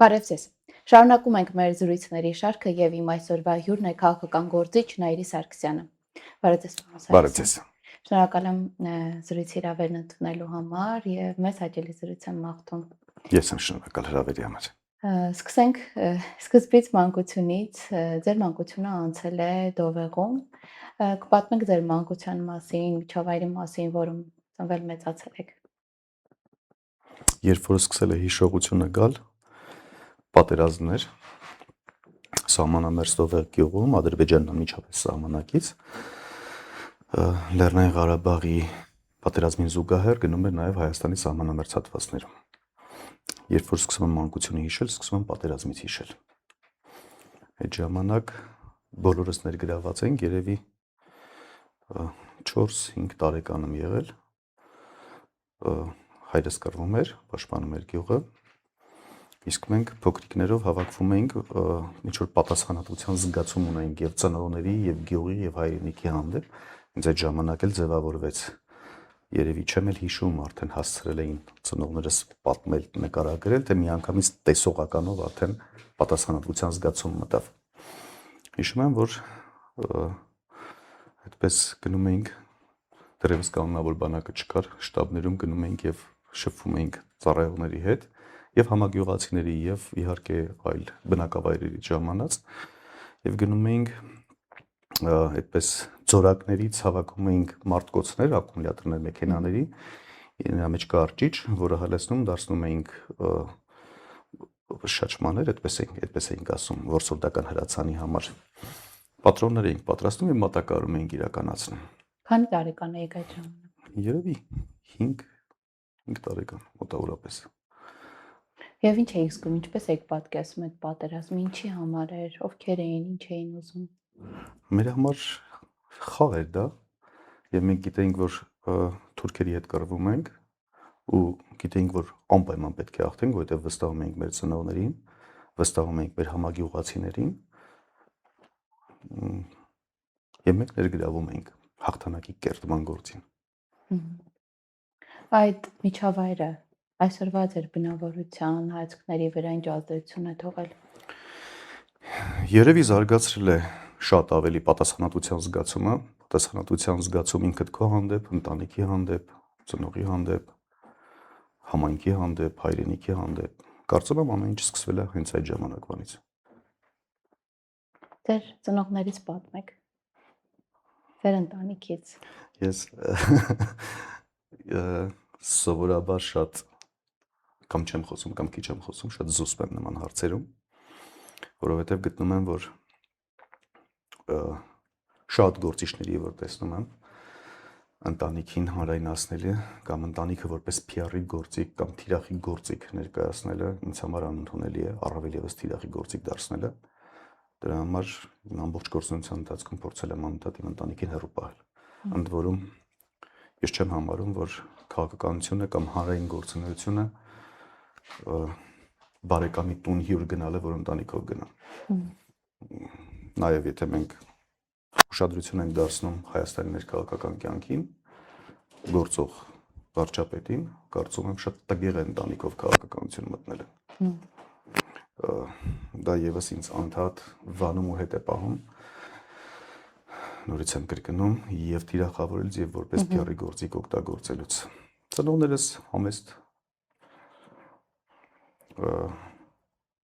Բարև ձեզ։ Շարունակում ենք մեր զրույցների շարքը եւ իմ այսօրվա հյուրն է քաղաքական գործիչ Նայիրի Սարգսյանը։ Բարև ձեզ, պարոն Բարև Սարգսյան։ ձեզ։ Շնորհակալ եմ զրույցի հրավերն ընդունելու համար եւ մեծ հաճելի զրույց եմ մաղթում։ Ես եմ շնորհակալ հրավերի համար։ Սկսենք սկզբից մանկությունից։ Ձեր մանկությունը անցել է Դովեղում։ Կպատմեք ձեր մանկության մասին, միջավայրի մասին, որում ծնվել մեծացել եք։ Երբ որ սկսել է հիշողությունը գալ, պատերազմներ սահմանամերձ Դովեղ գյուղում, Ադրբեջանն անմիջապես սահմանակից, Լեռնային Ղարաբաղի պատերազմին զուգահեռ գնում էր նաև Հայաստանի սահմանամերձ հատվածներում։ Երբ որ սկսում եմ մանկությունը հիշել, սկսում եմ պատերազմից հիշել։ Այդ ժամանակ բոլորս ներգրաված ենք, երևի 4-5 տարեկան եմ եղել։ Հայրս կռվում էր, պաշտպանում էր գյուղը, իսկ մենք փոքրիկներով հավաքվում էինք, ինչ որ պատասխանատվության զգացում ունեինք եւ ծնողների, եւ գյուղի, եւ հայրենիքի հանդեպ։ Ինձ այդ ժամանակ էլ ձևավորվեց։ Երևի չեմ էլ հիշում, արդեն հասցրել էին ծնողներս պատմել, նկարագրել, թե միանգամից տեսողականով արդեն պատասխանատվության զգացում մտավ։ Հիշում եմ, որ այդպես գնում էինք, դեռևս կանոնավոր բանակը չկար, շտաբներում գնում էինք եւ շփվում էինք ծառայողների հետ եւ համագյուղացիների եւ իհարկե այլ բնակավայրերի ժամանած եւ գնում էինք այդպես ձորակներից հավաքում էինք մարտկոցներ, ակումուլյատորներ մեքենաների, նրա մեջ կա արճիճ, որը հալեցնում դարձնում էինք շաչմաներ, այդպես էինք ասում, որսորդական հրացանի համար։ Պատրոններ էինք պատրաստում եւ մատակարարում էինք իրականացնում։ Քանի տարեկան եք այդ ժամանակ։ Երևի 5 տարեկան մոտավորապես։ Եվ ինչ էիք զգում, ինչպես եք պատկերացնում այդ պատերազմը, ինչի համար էր, ովքեր էին, ինչ էին ուզում։ Մեր համար խաղ էր դա, եւ մենք գիտեինք, որ թուրքերի հետ կռվում ենք ու գիտեինք, որ անպայման պետք է հաղթենք, որովհետեւ վստահում էինք մեր ծնողներին, վստահում էինք մեր համագյուղացիներին, եւ մենք ներգրավում էինք հաղթանակի կերտման գործին։ Այդ միջավայրը այսօրվա ձեր բնավորության, հայացքների վրա ինչ ազդեցություն է թողել։ Երևի զարգացրել է շատ ավելի պատասխանատվության զգացումը, պատասխանատվության զգացում ինքդ քո հանդեպ, ընտանիքի հանդեպ, ծնողի հանդեպ, համայնքի հանդեպ, հայրենիքի հանդեպ։ Կարծում եմ ամեն ինչ սկսվել է հենց այդ ժամանակվանից։ Ձեր ծնողներից պատմեք։ Ձեր ընտանիքից։ Ես սովորաբար շատ կամ չեմ խոսում, կամ քիչ եմ խոսում, շատ զուսպ եմ նման հարցերում, որովհետև գտնում եմ, որ շատ գործիչների որ տեսնում եմ ընտանիքին հանրայնացնելը կամ ընտանիքը որպես PR-ի գործիք կամ թիրախի գործիք ներկայացնելը ինձ համար անընդունելի է, առավել եւս թիրախի գործիք դարձնելը։ Դրա համար ամբողջ գործունեության ընթացքում փորձել եմ անընդհատ իմ ընտանիքին հեռու պահել։ Ընդ որում ես չեմ համարում, որ քաղաքականությունը կամ հանրային գործունեությունը բարեկամի տուն հյուր գնալը, որ ընտանիքով գնա։ Նաև եթե մենք ուշադրություն ենք դարձնում Հայաստանի ներքաղաքական կյանքին, գործող վարչապետին, կարծում եմ շատ տգեղ է ընտանիքով քաղաքականություն մտնելը։ Դա եւս ինձ անընդհատ վանում ու հետ է պահում։ Նորից եմ կրկնում եւ թիրախավորելուց եւ որպես PR-ի գործիք օգտագործելուց։ Ծնողներս համեստ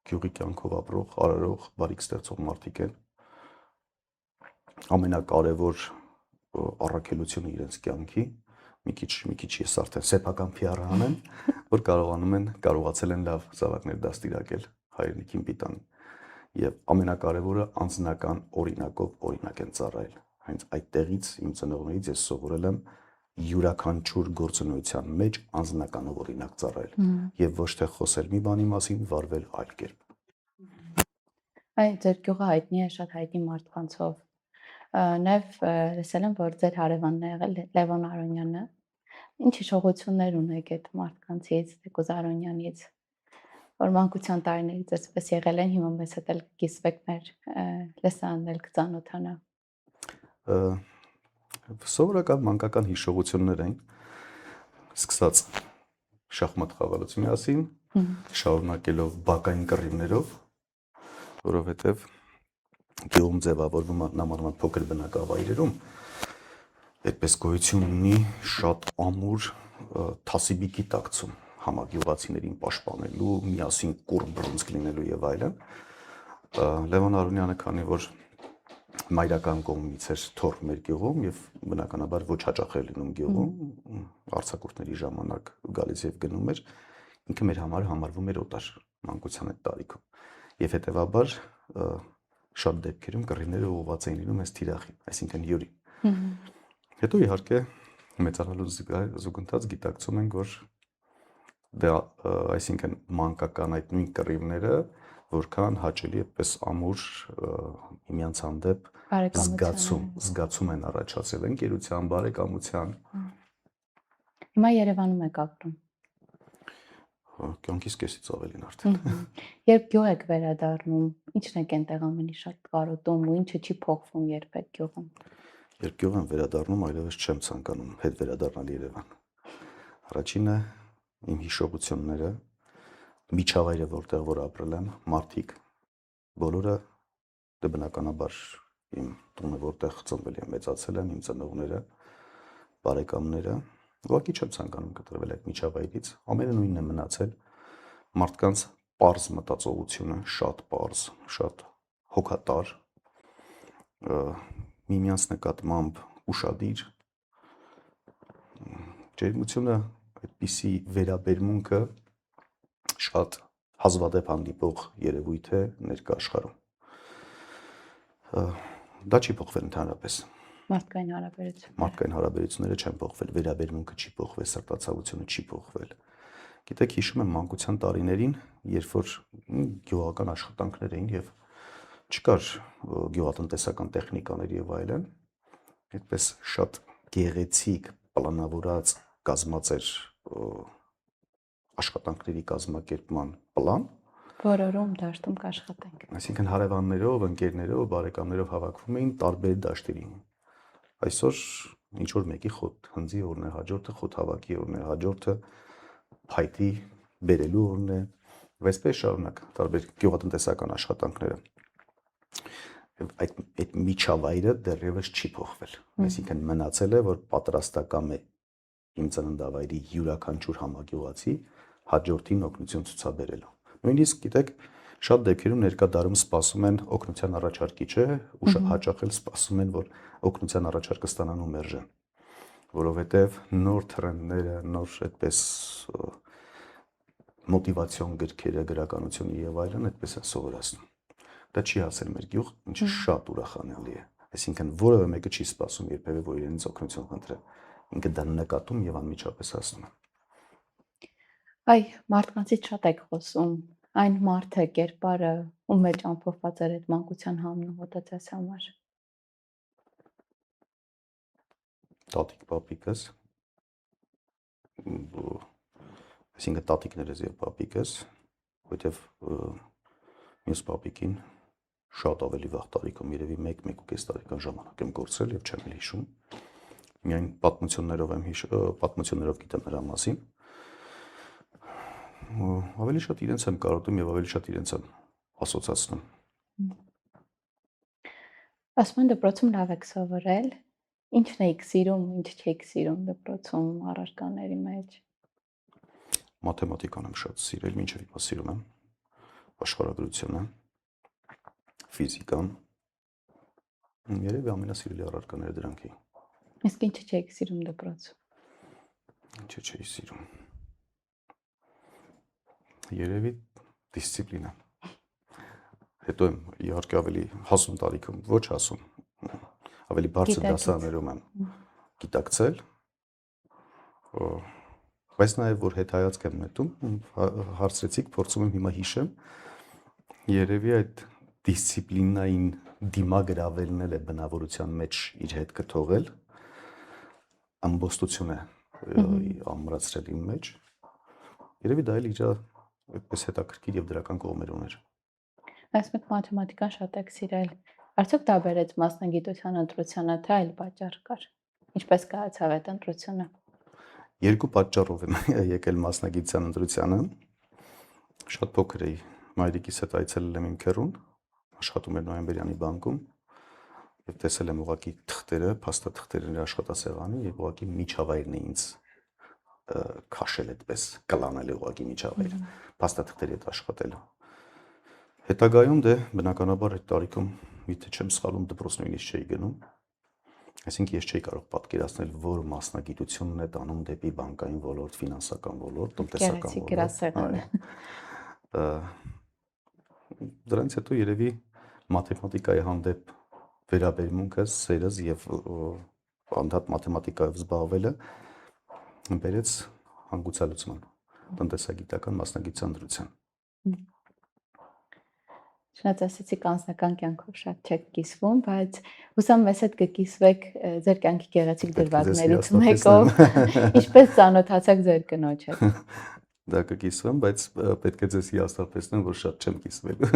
գյուղի կյանքով ապրող, արարող, բարիք ստեղծող մարդիկ են։ Ամենակարևոր առաքելությունը իրենց կյանքի, մի քիչ ես արդեն սեփական PR անեմ, որ կարողացել են լավ զավակներ դաստիարակել հայրենիքին պիտան։ Եվ ամենակարևորը անձնական օրինակով օրինակ են ծառայել։ Հենց այդտեղից իմ ծնողներից ես սովորել եմ յուրաքանչյուր գործունեության մեջ անձնականով օրինակ ծառայել եւ ոչ թե խոսել մի բանի մասին, վարվել այլ կերպ։ Այդ ձեր գյուղը հայտնի է շատ հայտնի մարդկանցով։ Նաև լսել եմ, որ ձեր հարևանն է եղել Լևոն Արոնյանը։ Ինչ հիշողություններ ունեք այդ մարդկանցից, Տեկոզ Արոնյանից, որ մանկության տարիներից այսպես եղել են, հիմա մեզ հետ էլ կիսվեք մեր լսանել կծանոթանա։ Սովորական մանկական հիշողություններ են, սկսած շախմատ խաղալուց միասին, շարունակելով բակային կռիվներով, որովհետև գյուղում ձևավորվում նամանման փոքր բնակավայրերում այդպես գոյություն ունի շատ ամուր թասիբի գիտակցում համագյուղացիներին պաշտպանելու, միասին կուռ բռունցք լինելու եւ այլն։ Լևոն Արոնյանը, քանի որ մայրական կողմից էր թոր մեր գյուղում եւ բնականաբար ոչ հաճախ էր լինում գյուղում, արձակուրդների ժամանակ գալիս եւ գնում էր, ինքը մեր համար համարվում էր օտար մանկության այդ տարիքում։ Եվ հետեւաբար շատ դեպքերում կռիվները ուղղված էին լինում այս թիրախին, այսինքն յուրի։ Հետո իհարկե մեծանալուց զուգընթաց գիտակցում ենք, որ դա այսինքն մանկական այդ նույն կռիվները որքան հաճելի այդպես ամուր միմյանց հանդեպ զգացում են առաջացել ընկերության, բարեկամության։ Հիմա Երևանում եք ապրում։ Կյանքից կեսից ավելին արդեն։ Երբ գյուղ եք վերադառնում, ի՞նչն եք այնտեղ ամենի շատ կարոտում ու ինչը չի փոխվում երբեք գյուղում։ Երբ գյուղ եմ վերադառնում, այլևս չեմ ցանկանում հետ վերադառնալ Երևան։ Առաջինը իմ հիշողությունները, միջավայրը, որտեղ որ ապրել եմ, մարդիկ, բոլորը դե բնականաբար իմ տունը, որտեղ ծնվել եմ, մեծացել եմ, իմ ծնողները, բարեկամները, ուղղակի չեմ ցանկանում կտրվել այդ միջավայրից, ամենը նույնն է մնացել, մարդկանց պարզ մտածողությունը, շատ պարզ, շատ հոգատար, միմյանց նկատմամբ ուշադիր, ջերմությունը, այդպիսի վերաբերմունքը շատ հազվադեպ հանդիպող երևույթ է ներկա աշխարհում։ Դա չի փոխվել ընդհանրապես։ Մարդկային հարաբերությունները չեն փոխվել, վերաբերմունքը չի փոխվել, սրտացավությունը չի փոխվել։ Գիտեք, հիշում եմ մանկության տարիներին, երբ որ գյուղական աշխատանքներ էին եւ չկար գյուղատնտեսական տեխնիկաներ եւ այլն, այդպես շատ գեղեցիկ, պլանավորած կազմած էր աշխատանքների կազմակերպման պլան, որորում դաշտում կաշխատենք։ Այսինքն հարևաններով, ընկերներով, բարեկամներով հավաքվում էին տարբեր դաշտերի։ Այսօր ինչ որ մեկի խոտ հնձի օրն է, հաջորդը խոտ հավաքի օրն է, հաջորդը փայտի բերելու օրն է, այսպես շարունակ տարբեր գյուղատնտեսական աշխատանքները։ Այդ միջավայրը դեռևս չի փոխվել։ Այսինքն մնացել է, որ պատրաստական է իմ ծննդավայրի յուրաքանչյուր համագյուղացի հաջորդին օգնություն ցուցաբերելու։ Նույնիսկ գիտեք, շատ դեպքերում ներկա դարում սպասում են օգնության առաջարկիչը, ու հաճախ էլ սպասում են, որ օգնության առաջարկը ստանան ու մերժեն, որովհետև նոր թրենդները, նոր այդպես մոտիվացիոն գրքերը, գրականությունը եւ այլն այդպես են սովորացնում։ Դա չի հասել մեր գյուղ, ինչը շատ ուրախանալի է։ Այսինքն որևէ մեկը չի սպասում երբևէ, որ իրենից օգնություն խնդրեն։ Ինքը դա նկատում եւ անմիջապես հասնում է։ Այ մարդկանցից շատ եք խոսում, այն մարդը, կերպարը, ում մեջ ամփոփված էր այդ մանկության համն ու հոտը ձեզ համար։ Տատիկ, պապիկս, այսինքն տատիկներս եւ պապիկս, որտեվ մյուս պապիկին շատ ավելի վաղ տարիքում, երևի 1-1.5 տարեկան ժամանակ եմ կորցրել եւ չեմ հիշում։ Միայն պատմություններով գիտեմ նրա մասին։ Ավելի շատ իրենց եմ կարոտում եւ ավելի շատ իրենց եմ ասոցացնում։ Ասում են դպրոցում լավ եք սովորել, ինչն եք սիրում, ինչ չեք սիրում դպրոցում առարկաների մեջ։ Մաթեմատիկան եմ շատ սիրել, մինչև հիմա սիրում եմ, աշխարհագրությունը, ֆիզիկան, երևի ամենասիրելի առարկաները դրանք էին։ Իսկ ինչը չեք սիրում դպրոցում։ Ինչը չէի սիրում։ Երևի դիսցիպլինա։ Հետո եմ իհարկե ավելի հասուն տարիքում, ոչ հասուն, ավելի բարձր դասարաններում եմ գիտակցել, բայց նաև որ հետայացք եմ նետում, հարցրեցիք, փորձում եմ հիմա հիշեմ, երևի այդ դիսցիպլինային դիմագրավելն էլ է բնավորության մեջ իր հետ կթողել, ամբոստություն է ամրացրել իմ մեջ, երևի դա էլ իր այդպես հետաքրքիր եւ դրական կողմեր ուներ։ Այս մեկ մաթեմատիկան շատ եք սիրել, արդյոք դա բերեց մասնագիտության ընտրությանը, թե այլ պատճառ կար։ Ինչպես կայացավ այդ ընտրությունը։ Երկու պատճառով եմ եկել մասնագիտության ընտրությանը։ Շատ փոքր էի, մայրիկիս հետ այցելել եմ իմ քեռուն, աշխատում էր Նոյեմբերյանի բանկում, եւ տեսել եմ ուղակի թղթերը, փաստաթղթերն իր աշխատասեղանի եւ ուղակի միջավայրն է ինձ քաշել այդպես, կլանել ուղակի միջավայրը, փաստաթղթերի հետ աշխատելու։ Հետագայում դե բնականաբար այդ տարիքում միթե չեմ սխալվում դպրոց նույնիսկ չէի գնում։ Այսինքն ես չէի կարող պատկերացնել, որ մասնագիտությունն է տանում դեպի բանկային ոլորտ, ֆինանսական ոլորտ, տնտեսական Գեղեցիկ գրասեղան է։ Դրանից հետո երևի մաթեմատիկայի հանդեպ վերաբերմունքս, սերս եւ անդադ մաթեմատիկայով զբաղվելը բերեց հանգուցալուծման, տնտեսագիտական մասնագիտության դրության։ Շնորհակալ ասացիք անձնական կյանքով շատ չեք կիսվում, բայց հուսամ մեզ հետ կկիսվեք ձեր կյանքի գեղեցիկ դրվագներից մեկով, ինչպես ծանոթացաք ձեր կնոջ հետ։ Դա կկիսվեմ, բայց պետք է ձեզ հիասթափեցնեմ, որ շատ չեմ կիսվելու։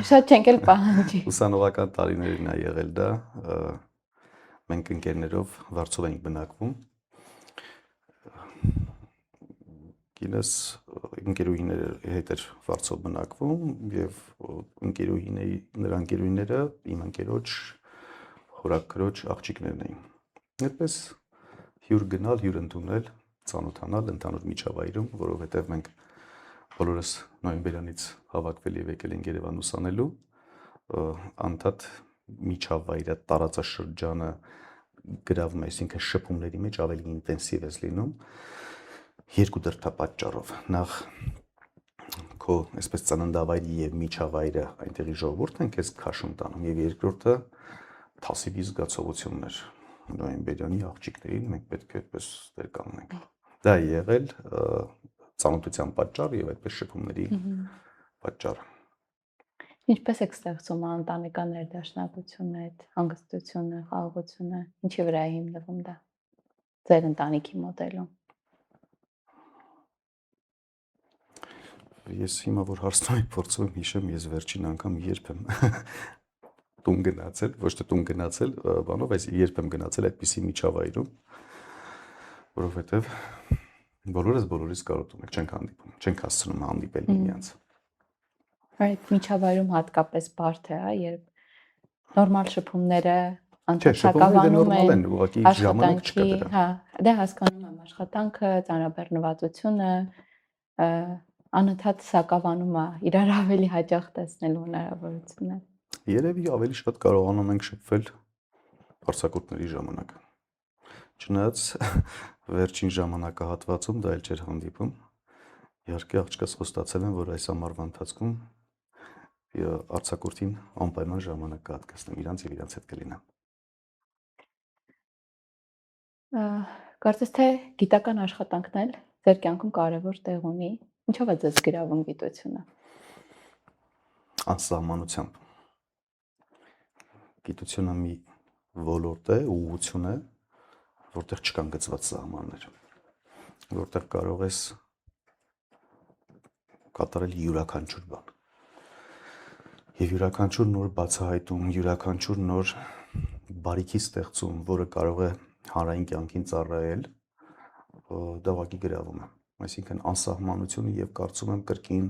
Շատ չենք էլ պահանջի։ Ուսանողական տարիներին է եղել դա։ Մենք ընկերներով Վարձով էինք բնակվում։ Կինս ընկերուհիների հետ էր Վարձով բնակվում եւ նրա ընկերուհիները իմ ընկերոջ հորաքրոջ աղջիկներն էին։ Այդպես հյուր գնալ, հյուր ընդունել, ծանոթանալ ընդհանուր միջավայրում, որովհետեւ մենք բոլորս Նոյեմբերյանից հավաքվել եւ եկել ենք Երևան ուսանելու, անդադ միջավայրը, տարածաշրջանը գրավում է, այսինքն շփումների մեջ ավելի ինտենսիվ է լինում երկու դրդապատճառով։ Նախ քո այսպես ծննդավայրի եւ միջավայրը այնտեղի ժողովուրդն են քեզ քաշում տանում եւ երկրորդը թասիվի զգացողություններ Նոյեմբերյանի աղջիկներին մենք պետք է այդպես դեր կանգնենք։ Դա է եղել ծանոթության պատճառ եւ այդպես շփումների պատճառ։ Ինչպես եք ստեղծում ընտանեկան ներդաշնակությունը, այդ հանգստությունը, խաղաղությունը, ինչի վրա է հիմնվում դա ձեր ընտանիքի մոդելում։ Ես հիմա որ հարցնում եք, փորձում եմ հիշեմ, ես վերջին անգամ երբ եմ տուն գնացել, ոչ թե տուն գնացել, բանով, այս երբ եմ գնացել այդպիսի միջավայրում, որովհետև բոլորից կարոտում եք, չենք հանդիպում, չենք հասցնում հանդիպել միմյանց։ Այդ միջավայրում հատկապես բարդ է, երբ նորմալ շփումները անցակավանում են, ուղղակի ժամանակ չկա դրա։ Հա, դե հասկանում եմ աշխատանքը, ծանրաբեռնվածությունը, անընդհատ սակավանում է, իրար ավելի հաճախ տեսնելու հնարավորությունը։ Երևի ավելի շատ կարողանում ենք շփվել արձակուրդների ժամանակ։ Չնայած վերջին ժամանակահատվածում դա էլ չէր հանդիպում։ Իհարկե աղջկաս խոստացել եմ, որ այս ամառվա ընթացքում արձակուրդին անպայման ժամանակ կհատկացնեմ իրանց եւ իրանց հետ կլինեմ։ Կարծես թե գիտական աշխատանքն էլ ձեր կյանքում կարևոր տեղ ունի։ Ինչով է ձեզ գրավում գիտությունը։ Անսահմանությամբ։ Գիտությունը մի ոլորտ է, ուղղություն է, որտեղ չկան գծված սահմաններ, որտեղ կարող ես կատարել յուրաքանչյուր բան։ Եվ յուրաքանչյուր նոր բացահայտում, յուրաքանչյուր նոր բարիքի ստեղծում, որը կարող է հանրային կյանքին ծառայել, դա ուղղակի գրավում է։ Այսինքն անսահմանությունը եւ կարծում եմ կրկին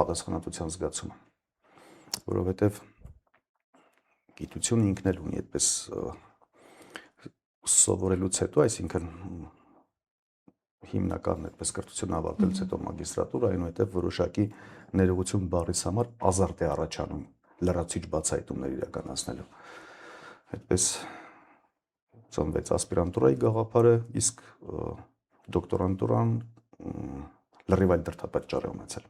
պատասխանատվության զգացումը, որովհետեւ գիտությունը ինքն էլ ունի այդպես սովորելուց հետո, այսինքն հիմնական այդպես կրթություն ավարտելուց հետո մագիստրատուրա, այնուհետև որոշակի ներողություն բառից համար ազարտ է առաջանում լրացուցիչ բացահայտումներ իրականացնելու։ Այդպես ծնվեց ասպիրանտուրայի գաղափարը, իսկ դոկտորանտուրան լրիվ այլ դրդապատճառ է ունեցել։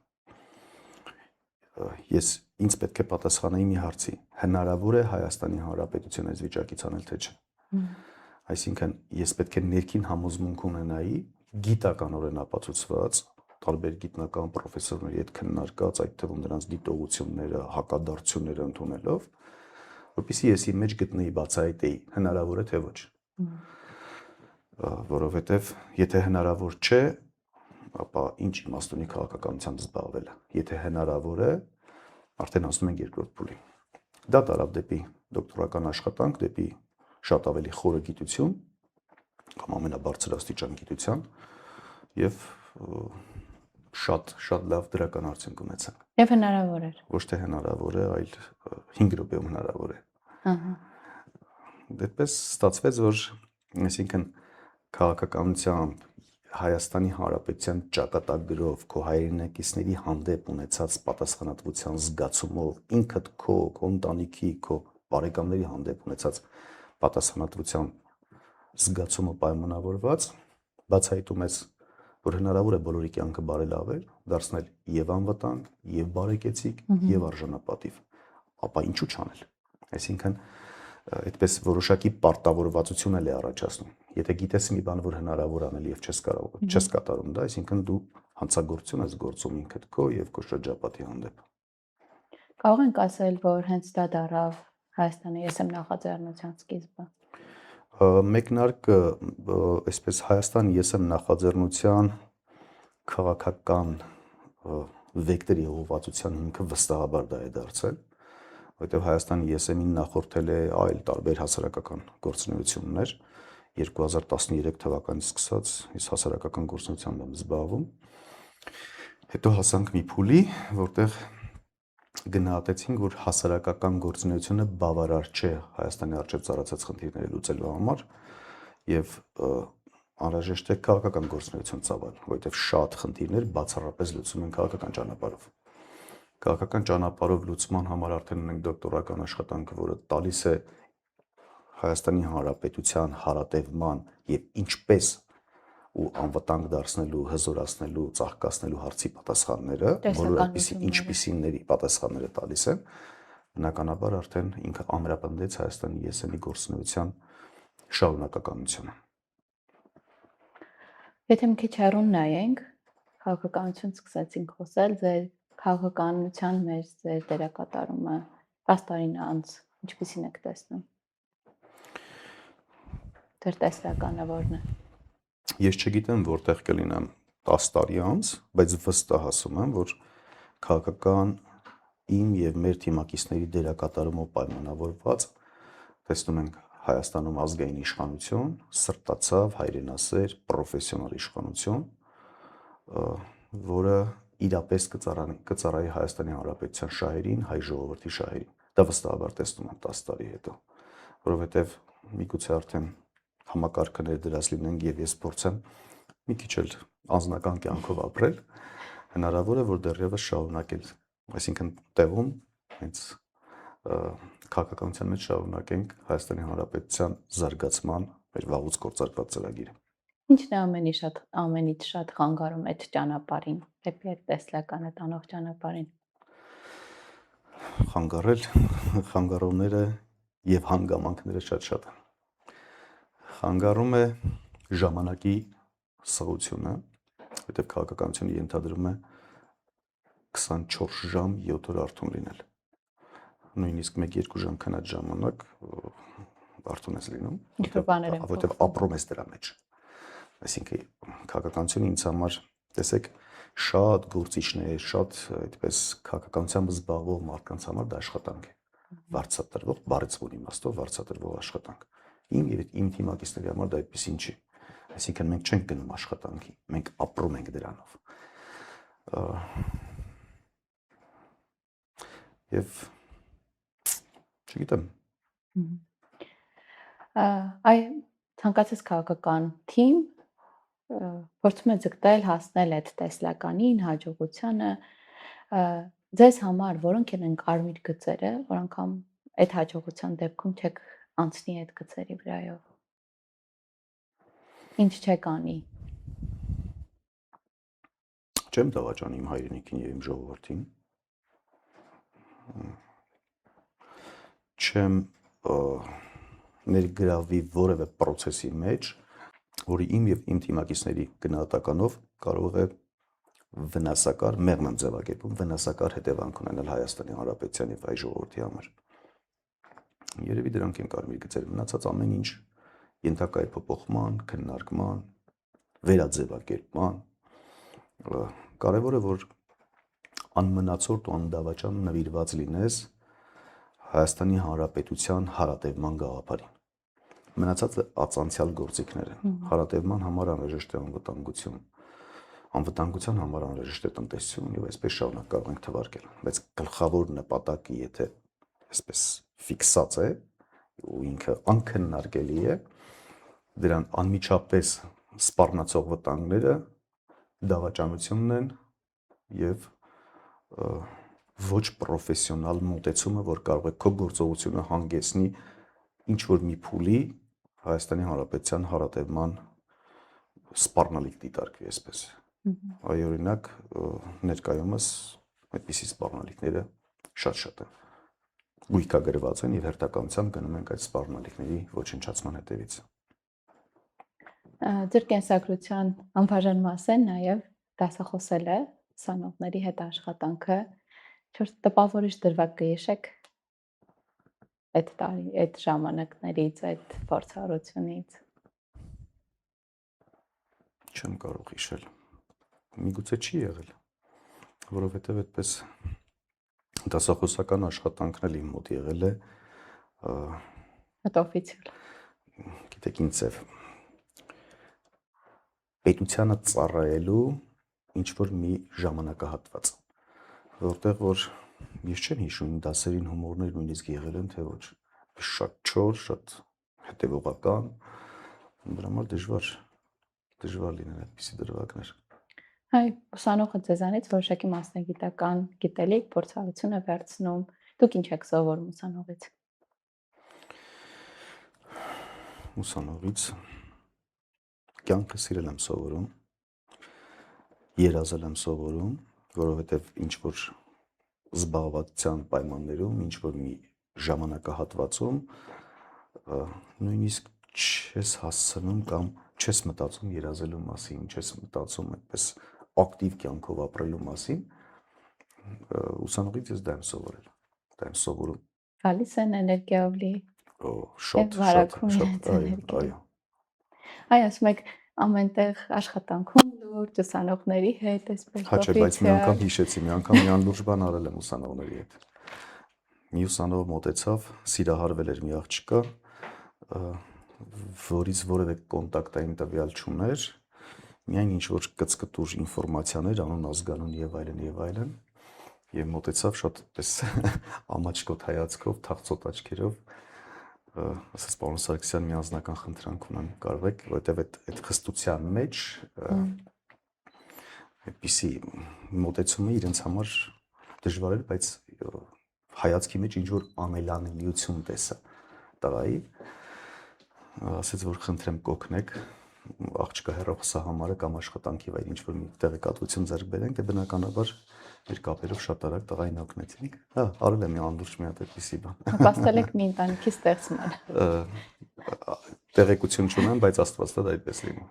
Ես ինձ պետք է պատասխանեի մի հարցի. հնարավոր է Հայաստանի Հանրապետությունը այս վիճակից անել թե չէ։ Այսինքն ես պետք է ներքին համոզմունք ունենայի, գիտականորեն ապացուցված, տարբեր գիտնական պրոֆեսորների հետ քննարկած, այդ թվում նրանց դիտողությունները, հակադարձությունները ընդունելով, որպեսզի ես իմ մեջ գտնեի, բացահայտեի, հնարավոր է թե ոչ։ Որովհետև եթե հնարավոր չէ, ապա ինչ իմաստ ունի քաղաքականությամբ զբաղվելը։ Եթե հնարավոր է, արդեն հասնում ենք երկրորդ փուլի։ Դա տարավ դեպի դոկտորական աշխատանք, դեպի շատ ավելի խորը գիտություն, կամ ամենաբարձր աստիճան գիտության եւ շատ լավ դրական արդյունք ունեցանք։ Եվ հնարավոր էր։ Ոչ թե հնարավոր է, այլ 5 րոպեում հնարավոր է։ Ահա։ Դեպպես ստացվեց, որ այսինքն քաղաքականությամբ Հայաստանի Հանրապետության ճակատագրով քո հայրենակիցների հանդեպ ունեցած պատասխանատվության զգացումով, ինքդ քո ընտանիքի, քո բարեկամների հանդեպ ունեցած պատասխանատվության զգացումը պայմանավորված, բացահայտում ես, որ հնարավոր է բոլորի կյանքը բարելավել, դարձնել եւ անվտանգ, եւ բարեկեցիկ, եւ արժանապատիվ, ապա ինչու չանել։ Այսինքն այդպես որոշակի պարտավորվածություն էլ է առաջացնում։ Եթե գիտես մի բան, որ հնարավոր անել եւ չես կատարում դա, այսինքն դու հանցագործություն ես գործում ինքդ քո եւ քո շրջապատի հանդեպ։ Կարող ենք ասել, որ հենց դա դարավ Հայաստանի ԵՍՄ նախաձեռնության սկիզբը։ Մեկնարկը այսպես Հայաստան ԵՍՄ նախաձեռնության քաղաքական վեկտորի ուղղվածության հիմքը վստահաբար դա է դարձել, որտեղ Հայաստանի ԵՍՄ-ին նախորդել է այլ տարբեր հասարակական գործունեություններ 2013 թվականից սկսած ես հասարակական գործունեությամբ եմ զբաղվում, հետո հասանք մի փուլի, որտեղ գնահատեցինք, որ հասարակական գործունեությունը բավարար չէ Հայաստանի առջև ծառացած խնդիրները լուծելու համար եւ անհրաժեշտ է քաղաքական գործունեություն ծավալ, որովհետեւ շատ խնդիրներ բացառապես լուծում են քաղաքական ճանապարհով։ Քաղաքական ճանապարհով լուծման համար արդեն ունենք դոկտորական աշխատանք, որը տալիս է Հայաստանի Հանրապետության հարատևման եւ ինչպես ու անվտանգ դարձնելու, հզորացնելու, ծաղկացնելու հարցի պատասխանները, բոլոր այդպիսի ինչպիսիների պատասխանները տալիս են, բնականաբար արդեն ինքը ամրապնդեց Հայաստանի ԵՍՄ-ի գործունեության շարունակականությունը։ Եթե մի քիչ հեռուն նայենք, քաղաքականություն սկսեցինք խոսել, ձեր քաղաքականության մեջ ձեր դերակատարումը 10 տարին անց ինչպիսին եք տեսնում։ Դեր տեսլականը որն է։ Ես չգիտեմ որտեղ կլինեմ 10 տարի անց, բայց վստահ ասում եմ, որ քաղաքական իմ եւ մեր թիմակիցների դերակատարումով պայմանավորված տեսնում ենք Հայաստանում ազգային իշխանություն, սրտացավ, հայրենասեր, պրոֆեսիոնալ իշխանություն, որը իրապես կծառայի Հայաստանի Հանրապետության շահերին, հայ ժողովրդի շահերին։ Դա վստահաբար տեսնում եմ 10 տարի հետո, որովհետեւ միգուցե արդեն համակարգը ներդրած լինենք եւ ես փորձեմ մի քիչ էլ անձնական կյանքով ապրել, հնարավոր է որ դեռևս շարունակել, այսինքն տեղում հենց քաղաքականության մեջ շարունակենք Հայաստանի Հանրապետության զարգացման մեր վաղուց գործարկված ծրագիրը։ Ինչն է ամենից շատ խանգարում այդ ճանապարհին, դեպի այդ տեսլականը տանող ճանապարհին։ Խանգարումները եւ հանգամանքները շատ են։ Խանգարում է ժամանակի սղությունը, որտեղ քաղաքականությունը ենթադրում է 24 ժամ 7 օր արթուն լինել։ Նույնիսկ 1-2 ժամ քնած ժամանակ արթուն ես լինում, որտեղ ապրում ես դրա մեջ։ Այսինքն քաղաքականությունը ինձ համար, տեսեք, շատ գործիչներ, շատ այդպես քաղաքականությամբ զբաղվող մարդկանց համար դա աշխատանք է։ Վարձատրվող, բառացիորեն իմաստով վարձատրվող աշխատանք։ Իմ եւ իմ թիմակիցների համար դա այդպեսին չի։ Այսինքն մենք չենք գնում աշխատանքի, մենք ապրում ենք դրանով։ Եվ չգիտեմ։ Այ ցանկացած քաղաքական թիմ փորձում է ձգտել հասնել այդ տեսլականին, հաջողությանը։ Ձեզ համար որոնք են կարմիր գծերը, որ անգամ այդ հաջողության դեպքում չեք անցնի այդ գծերի վրայով։ Ինչ չեք անի։ Չեմ դավաճանի իմ հայրենիքին եւ իմ ժողովրդին։ Չեմ ներգրավվի որևէ process-ի մեջ, որը իմ եւ իմ թիմակիցների գնահատականով կարող է վնասակար, մեղմ եմ ձևակերպում, վնասակար հետևանք ունենալ Հայաստանի Հանրապետության եւ հայ ժողովրդի համար։ Երևի դրանք են կարմիր գծերը, մնացած ամեն ինչ ենթակա է փոփոխման, քննարկման, վերաձևակերպման։ Կարևորը որ անմնացորդ ու անդավաճան նվիրված լինես Հայաստանի Հանրապետության հարատևման գաղափարին։ մնացածը ածանցյալ գործիքներ են։ Հարատևման համար անհրաժեշտ է անվտանգություն, անվտանգության համար անհրաժեշտ է տնտեսություն եւ այսպես շարունակ կարող ենք թվարկել, բայց գլխավոր նպատակը, եթե այսպես ֆիքսած է ու ինքը անքննարկելի է, դրան անմիջապես սպառնացող վտանգները դավաճանությունն են եւ ոչ պրոֆեսիոնալ մոտեցումը, որ կարող է քո գործողությունը հանգեցնի ինչ որ մի փուլի Հայաստանի Հանրապետության հարատևման սպառնալիք դիտարկվի այսպես։ Այ օրինակ ներկայումս այդպիսի սպառնալիքները շատ են։ Գույքագրված են եւ հերթականությամբ գնում ենք այդ սպառնալիքների ոչնչացման հետևից։ Ձեր կենսագրության անբաժան մաս է նաև դասախոսել է ուսանողների հետ աշխատանքը։ Չորս տպավորիչ դրվագ կհիշեք այդ տարի, այդ ժամանակներից, այդ փորձառությունից։ Չեմ կարող հիշել։ Միգուցե չի եղել, որովհետև այդպես դասախոսական աշխատանքն էլ իմ մոտ եղել է Օֆիցիալ։ Գիտեք ինչ ձև պետությանը ծառայելու ինչ որ մի ժամանակահատված, որտեղ որ ես չեմ հիշում դասերին հումորներ նույնիսկ եղել են, թե ոչ, շատ չոր, շատ հետևողական, դրա համար դժվար լինեն այդպիսի դրվագներ։ Հայ, ուսանողը ձեզանից որոշակի մասնագիտական գիտելիք, փորձառություն է վերցնում։ Դուք ինչ եք սովորում ուսանողից։ Ուսանողից կյանքը սիրել եմ սովորում, երազել եմ սովորում, որովհետև ինչ որ զբաղվածության պայմաններում, ինչ որ մի ժամանակահատվածում նույնիսկ չես հասցնում կամ չես մտածում երազելու մասին, չես մտածում այդպես ակտիվ կյանքով ապրելու մասին, ուսանողից ես դա եմ սովորել, դա եմ սովորում։ Գալիս են էներգիայով լի։ Շատ, այո։ Այ ասում եք ամենտեղ աշխատանքում լուրջ ուսանողների հետ այսպես Հա չէ, բայց մի անգամ հիշեցի, մի անգամ մի անլուրջ բան արել եմ ուսանողների հետ։ Մի ուսանող մոտեցավ, սիրահարվել էր մի աղջկա, որից որևէ կոնտակտային տվյալ չուներ, միայն ինչ որ կծկտուր ինֆորմացիաներ, անուն, ազգանուն եւ այլն, եւ մոտեցավ շատ պես ամաչկոտ հայացքով, թախծոտ աչքերով, ասաց պարոն Սարգսյան, մի անձնական խնդրանք ունեմ, կարող եք, որովհետեւ այդ խստության մեջ այդպիսի մոտեցումը իրենց համար դժվար էր, բայց հայացքի մեջ ինչ որ անելանելիություն տեսա տղայի, ասաց որ խնդրեմ կօգնեք աղջկա հեռախոսահամարը կամ աշխատանքի վայր ինչ որ մի տեղեկատվություն ձեռք բերենք, դե բնականաբար մեր կապերով շատ արագ տղային օգնեցինք։ Հա, արել եմ մի անլուրջ մի հատ այդպիսի բան։ Պատասխանել եք մի ընտանիքի ստեղծման։ Տեղեկություն չունեմ, բայց Աստված տա այդպես լինի։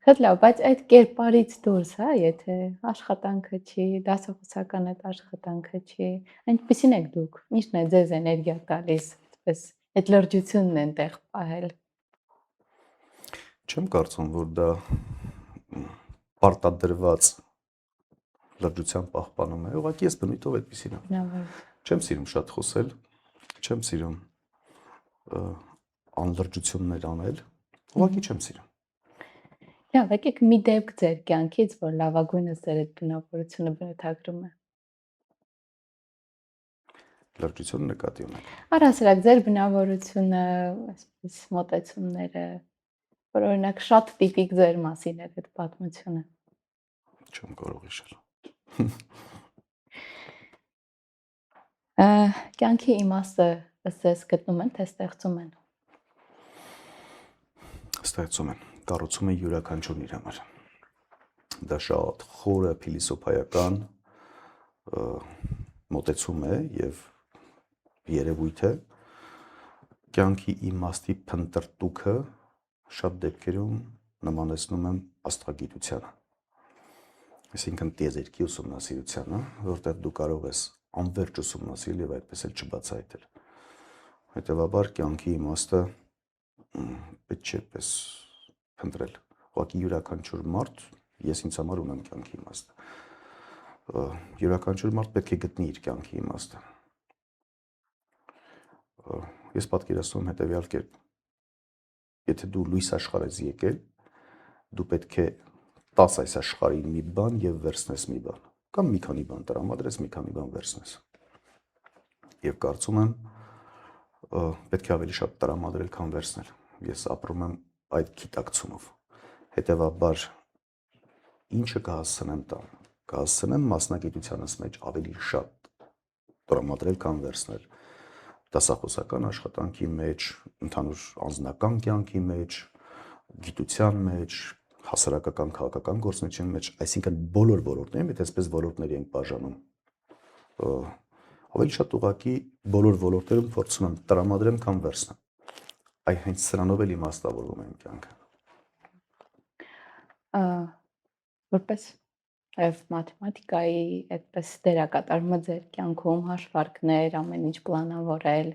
Շատ լավ, բայց այդ կերպարից դուրս, հա, եթե աշխատանքը չի, դասախոսական այդ աշխատանքը չի, այնպեսին եք դուք։ Ինչն է ձեզ էներգիա տալիս, այսպես այդ լրջությունն են տեղ պահել։ Չեմ կարծում, որ դա պարտադրված լրջության պահպանում է, ուղղակի ես բնույթով այդպեսին եմ։ Չեմ սիրում շատ խոսել, չեմ սիրում անլրջություններ անել, ուղղակի չեմ սիրում։ Լավ, եկեք մի դեպք ձեր կյանքից, որ լավագույնս ձեր այդ բնավորությունը բնութագրում է։ Լրջություն նկատի ունեք։ Առհասարակ ձեր բնավորությունը, այսպես մոտեցումները, որ օրինակ շատ տիպիկ ձեր մասին է այդ պատմությունը։ Չեմ կարող հիշել։ Կյանքի իմաստը ըստ ձեզ գտնում են, թե ստեղծում են։ Ստեղծում են, կառուցում են յուրաքանչյուրն իր համար։ Դա շատ խորը փիլիսոփայական մոտեցում է եւ երևույթ է։ Կյանքի իմաստի փնտրտուքը շատ դեպքերում նմանեցնում եմ աստղագիտությանը։ Այսինքն տիեզերքի ուսումնասիրությանը, որտեղ դու կարող ես անվերջ ուսումնասիրել եւ այդպես էլ չբացահայտել։ Հետևաբար կյանքի իմաստը պետք չէ պես փնտրել։ Ուղղակի յուրաքանչյուր մարդ, ես ինձ համար ունեմ կյանքի իմաստը։ Յուրաքանչյուր մարդ պետք է գտնի իր կյանքի իմաստը։ Ես պատկերացնում եմ հետևյալ կերպ։ եթե դու լույս աշխարհ ես եկել, դու պետք է տաս այս աշխարհին մի բան եւ վերցնես մի բան, կամ մի քանի բան տրամադրես, մի քանի բան վերցնես։ Եվ կարծում եմ, պետք է ավելի շատ տրամադրել, քան վերցնել։ Ես ապրում եմ այդ գիտակցումով։ Հետևաբար, ինչը կհասցնեմ տան, կհասցնեմ մասնագիտությանս մեջ ավելի շատ տրամադրել, քան վերցնել։ Դասախոսական աշխատանքի մեջ, ընդհանուր անձնական կյանքի մեջ, գիտության մեջ, հասարակական քաղաքական գործունեության մեջ, այսինքն բոլոր ոլորտներում, եթե այսպես ոլորտների ենք բաժանում, ավելի շատ ուղղակի բոլոր ոլորտներում փորձում եմ տրամադրեմ, քան վերցնեմ։ Այ հենց սրանով էլ իմաստավորվում է իմ կյանքը։ Որպես եւ մաթեմատիկայի այդպես դերակատարումը ձեր կյանքում հաշվարկներ, ամեն ինչ պլանավորել,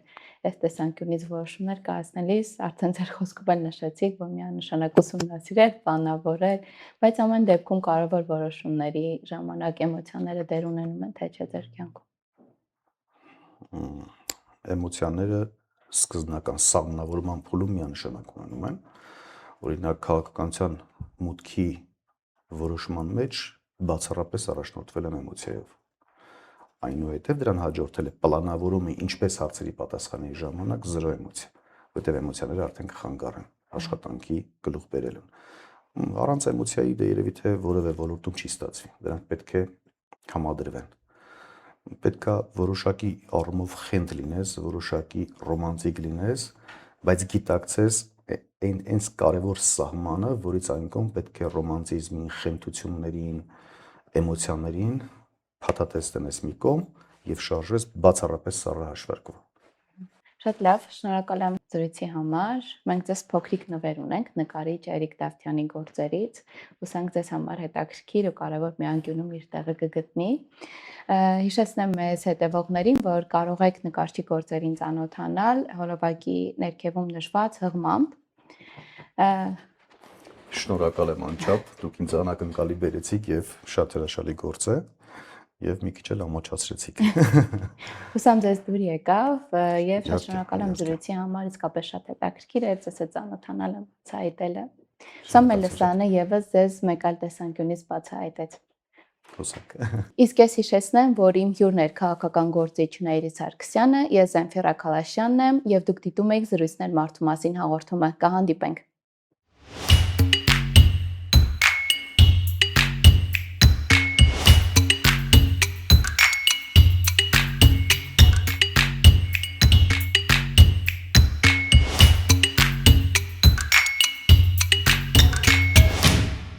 այս տեսանկյունից որոշումներ կայացնելիս արդեն ձեր խոսքով էլ նշեցիք, որ միանշանակ ուսումնասիրել, պլանավորել, բայց ամեն դեպքում կարևոր որոշումների ժամանակ էմոցիաները դեր ունենում են, թե չէ ձեր կյանքում։ Էմոցիաները սկզբնական սահմանավորման փուլում միանշանակ ունենում են։ Օրինակ քաղաքականության մուտքի որոշման մեջ բացառապես առաջնորդվել եմ էմոցիայով։ Այնուհետև դրան հաջորդել է պլանավորումը ինչպես հարցերի պատասխանների ժամանակ 0 էմոցիա, որտեղ էմոցիաները արդեն կխանգարեն աշխատանքի գլուխ բերելուն։ Առանց էմոցիայի դե երևի թե որևէ ոլորտում չի ստացվի։ Դրանք պետք է համադրվեն։ Պետք է որոշակի առումով խենթ լինես, որոշակի ռոմանտիկ լինես, բայց գիտակցես այնց կարևոր սահմանը, որից այն կողմ պետք է ռոմանտիզմին, խենթություններին, էմոցիաներին փաթաթես տնես մի կողմ եւ շարժվես բացառապես սառը հաշվարկով։ Շատ լավ, շնորհակալ եմ զրույցի համար։ Մենք ձեզ փոքրիկ նվեր ունենք նկարիչ Էրիկ Դավթյանի գործերից։ Հուսանք ձեզ համար հետաքրքիր ու կարևոր մի անկյունում իր տեղը կգտնի։ Հիշեցնեմ մեզ հետևողներին, որ կարող եք նկարչի գործերին ծանոթանալ հոլովակի ներքևում նշված հղմամբ։ Շնորհակալ եմ անչափ, դուք ինձ անակնկալի բերեցիք եւ շատ հրաշալի գործ է եւ մի քիչ էլ ամաչացրեցիք։ Հուսամ ձեզ դուր եկավ եւ շատ շնորհակալ եմ զրույցի համար, իսկապես շատ հետաքրքիր էր ձեզ հետ ծանոթանալը, ցայտելը։ Հուսամ Մելիսանը եւս ձեզ մեկ այլ տեսանկյունից բացահայտեց։ Հուսանք։ Իսկ ես հիշեցնեմ, որ իմ հյուրն էր քաղաքական գործիչ Նայիրի Սարգսյանը, ես Զենֆիրա Քալաշյանն եմ եւ դուք դիտում եք զրույցներ մարդու մասին հաղորդումը։ Կհանդիպենք։